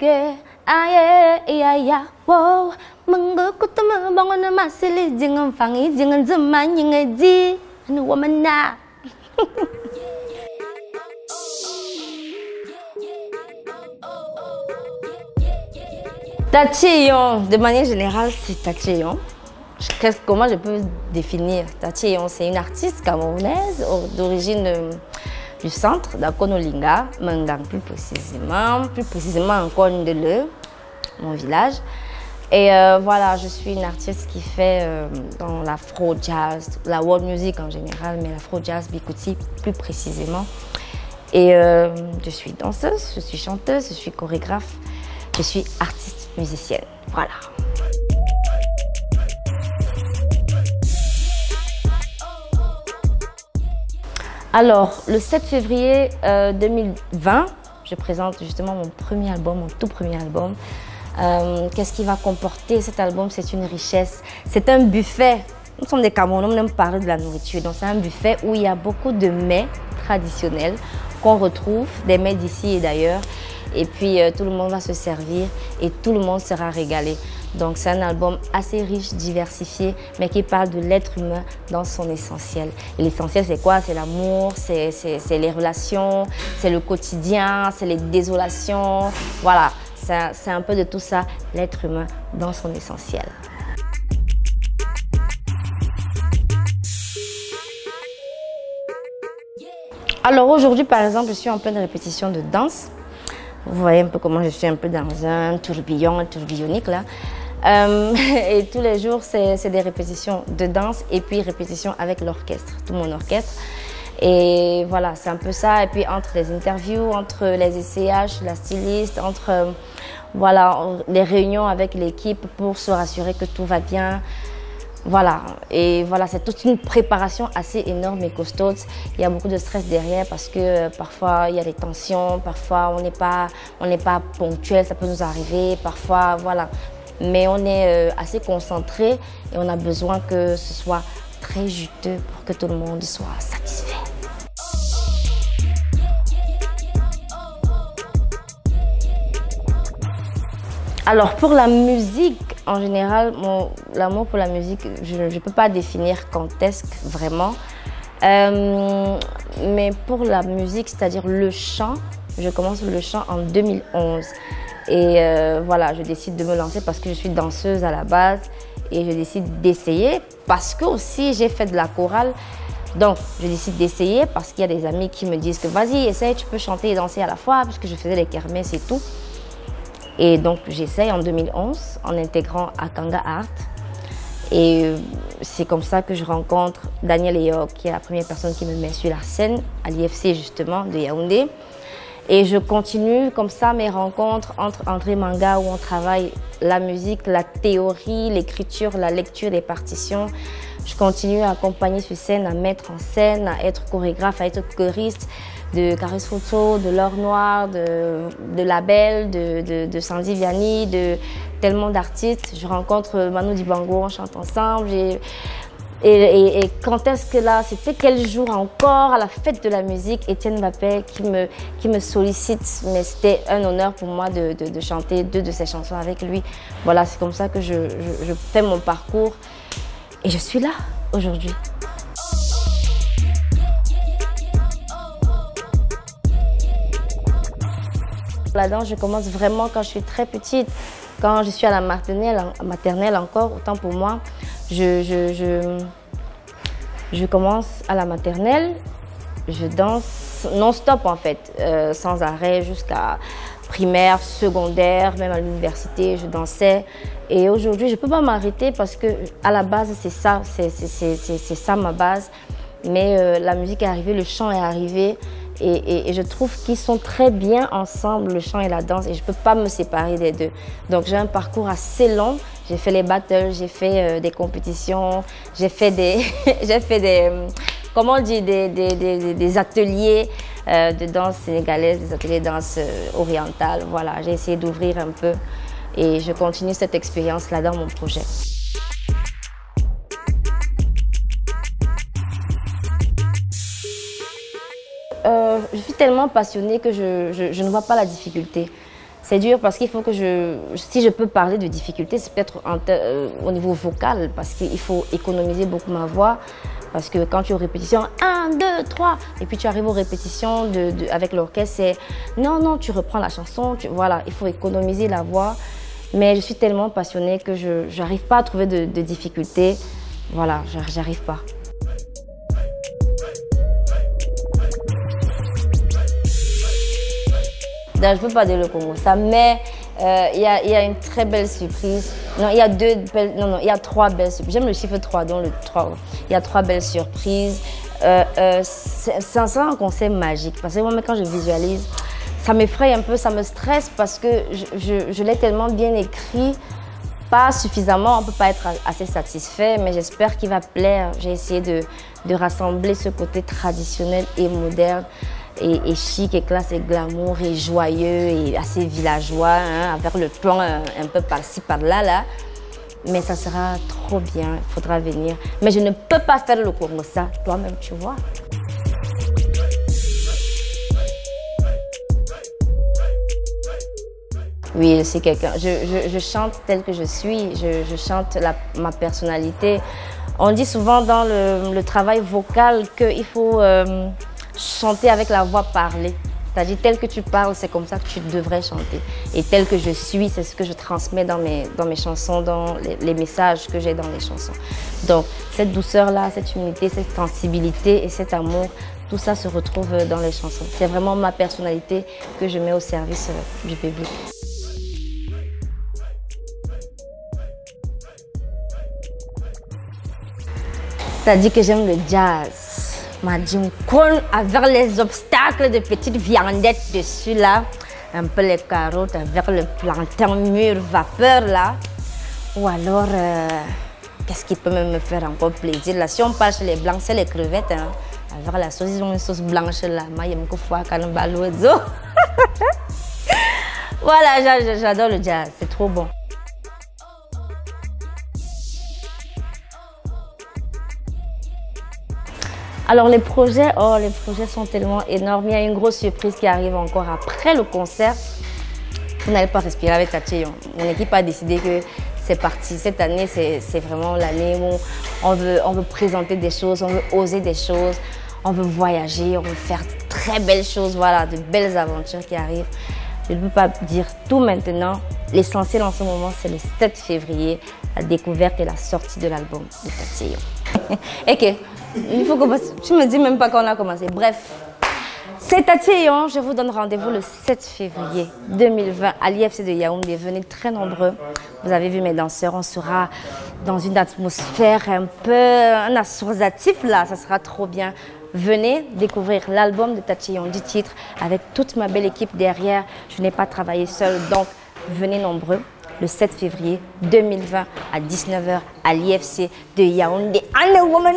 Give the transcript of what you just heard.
que aye ya wow mengkutum bangun masih jangan fangi jangan zaman yang ngaji anu wamana. Tachiyon, de manière générale, c'est Tachiyon. Comment je peux définir Tachiyon? C'est une artiste camerounaise d'origine du centre d'Akonolinga, Mandang plus précisément encore Ndele, mon village. Et voilà, je suis une artiste qui fait dans l'afro-jazz, la world music en général, mais l'afro-jazz bikuti plus précisément. Et je suis danseuse, je suis chanteuse, je suis chorégraphe, je suis artiste musicienne. Voilà. Alors, le 7 février 2020, je présente justement mon premier album, mon tout premier album. Qu'est-ce qu'il va comporter cet album? C'est une richesse, c'est un buffet. Nous sommes des Camerounais, on aime parler de la nourriture. Donc c'est un buffet où il y a beaucoup de mets traditionnels qu'on retrouve, des mets d'ici et d'ailleurs. Et puis tout le monde va se servir et tout le monde sera régalé. Donc c'est un album assez riche, diversifié, mais qui parle de l'être humain dans son essentiel. Et l'essentiel c'est quoi? C'est l'amour, c'est les relations, c'est le quotidien, c'est les désolations. Voilà, c'est un peu de tout ça, l'être humain dans son essentiel. Alors aujourd'hui par exemple, je suis en pleine répétition de danse. Vous voyez un peu comment je suis un peu dans un tourbillonique là. Et tous les jours, c'est des répétitions de danse et puis répétitions avec l'orchestre, tout mon orchestre. Et voilà, c'est un peu ça. Et puis entre les interviews, entre les essayages, la styliste, entre voilà, les réunions avec l'équipe pour se rassurer que tout va bien. Voilà, et voilà, c'est toute une préparation assez énorme et costaud. Il y a beaucoup de stress derrière parce que parfois il y a des tensions, parfois on n'est pas ponctuel, ça peut nous arriver, parfois voilà. Mais on est assez concentré et on a besoin que ce soit très juteux pour que tout le monde soit satisfait. Alors pour la musique, en général, l'amour pour la musique, je ne peux pas définir quand est-ce vraiment. Mais pour la musique, c'est-à-dire le chant, je commence le chant en 2011. Et voilà, je décide de me lancer parce que je suis danseuse à la base. Et je décide d'essayer parce que aussi j'ai fait de la chorale. Donc je décide d'essayer parce qu'il y a des amis qui me disent que vas-y, essaye, tu peux chanter et danser à la fois, puisque je faisais les kermesses et tout. Et donc j'essaye en 2011 en intégrant Akanga Art. Et c'est comme ça que je rencontre Daniel Eyok, qui est la première personne qui me met sur la scène à l'IFC justement de Yaoundé. Et je continue comme ça mes rencontres entre André Manga où on travaille la musique, la théorie, l'écriture, la lecture des partitions. Je continue à accompagner sur scène, à mettre en scène, à être chorégraphe, à être choriste de Caris Photo, de L'Or Noir, de Label, de Sandy Vianney, de tellement d'artistes. Je rencontre Manu Dibango, on chante ensemble. Et quand est-ce que là, c'était quel jour encore, à la fête de la musique, Étienne Mbappé qui me sollicite. Mais c'était un honneur pour moi de chanter 2 de ses chansons avec lui. Voilà, c'est comme ça que je fais mon parcours. Et je suis là aujourd'hui. La danse, je commence vraiment quand je suis très petite. Quand je suis à la maternelle encore, autant pour moi. Je commence à la maternelle, je danse non-stop en fait, sans arrêt jusqu'à primaire, secondaire, même à l'université, je dansais. Et aujourd'hui, je ne peux pas m'arrêter parce que à la base, c'est ça ma base. Mais la musique est arrivée, le chant est arrivé. Et je trouve qu'ils sont très bien ensemble, le chant et la danse, et je ne peux pas me séparer des deux. Donc j'ai un parcours assez long. J'ai fait les battles, j'ai fait des compétitions, j'ai fait des, comment on dit, des ateliers de danse sénégalaise, des ateliers de danse orientale. Voilà, j'ai essayé d'ouvrir un peu et je continue cette expérience-là dans mon projet. Je suis tellement passionnée que je ne vois pas la difficulté. C'est dur parce qu'il faut que si je peux parler de difficultés, c'est peut-être au niveau vocal parce qu'il faut économiser beaucoup ma voix. Parce que quand tu es aux répétitions, 1, 2, 3, et puis tu arrives aux répétitions avec l'orchestre, c'est non, tu reprends la chanson, voilà, il faut économiser la voix. Mais je suis tellement passionnée que je n'arrive pas à trouver de difficultés. Voilà, j'arrive pas. Je ne peux pas dire le Congo, ça, mais il y a une très belle surprise. Non, il y a il y a 3 belles surprises. J'aime le chiffre 3, donc le 3. Il y a 3 belles surprises. C'est un concert magique. Parce que moi, quand je visualise, ça m'effraie un peu, ça me stresse parce que je l'ai tellement bien écrit. Pas suffisamment, on ne peut pas être assez satisfait, mais j'espère qu'il va plaire. J'ai essayé de rassembler ce côté traditionnel et moderne. Et chic, et classe, et glamour, et joyeux, et assez villageois, hein, avec le plan un peu par-ci, par-là, là. Mais ça sera trop bien, il faudra venir. Mais je ne peux pas faire le Congo, ça, toi-même, tu vois. Oui, c'est quelqu'un. Je chante tel que je suis, je chante ma personnalité. On dit souvent dans le travail vocal qu'il faut... chanter avec la voix parlée. C'est-à-dire, tel que tu parles, c'est comme ça que tu devrais chanter. Et tel que je suis, c'est ce que je transmets dans mes chansons, dans les messages que j'ai dans les chansons. Donc, cette douceur-là, cette humilité, cette sensibilité et cet amour, tout ça se retrouve dans les chansons. C'est vraiment ma personnalité que je mets au service du public. C'est-à-dire que j'aime le jazz. Avec les obstacles de petites viandettes dessus là, un peu les carottes avec le plantain mûr vapeur là. Ou alors, qu'est-ce qui peut me faire encore plaisir là? Si on parle chez les blancs, c'est les crevettes. Hein. Avec la sauce, ils ont une sauce blanche là. Voilà, j'adore le jazz, c'est trop bon. Alors les projets sont tellement énormes. Il y a une grosse surprise qui arrive encore après le concert. Vous n'allez pas respirer avec Tacheyon. Mon équipe a décidé que c'est parti. Cette année, c'est vraiment l'année où on veut présenter des choses, on veut oser des choses, on veut voyager, on veut faire de très belles choses, voilà, de belles aventures qui arrivent. Je ne peux pas dire tout maintenant. L'essentiel en ce moment, c'est le 7 février, la découverte et la sortie de l'album de Tacheyon. Ok. Il faut commencer. Tu me dis même pas quand on a commencé. Bref, c'est Tacheyon. Je vous donne rendez-vous le 7 février 2020 à l'IFC de Yaoundé. Venez très nombreux. Vous avez vu mes danseurs. On sera dans une atmosphère un associatif là. Ça sera trop bien. Venez découvrir l'album de Tacheyon, 10 titres, avec toute ma belle équipe derrière. Je n'ai pas travaillé seule, donc venez nombreux. Le 7 février 2020 à 19h à l'IFC de Yaoundé. Allez, woman!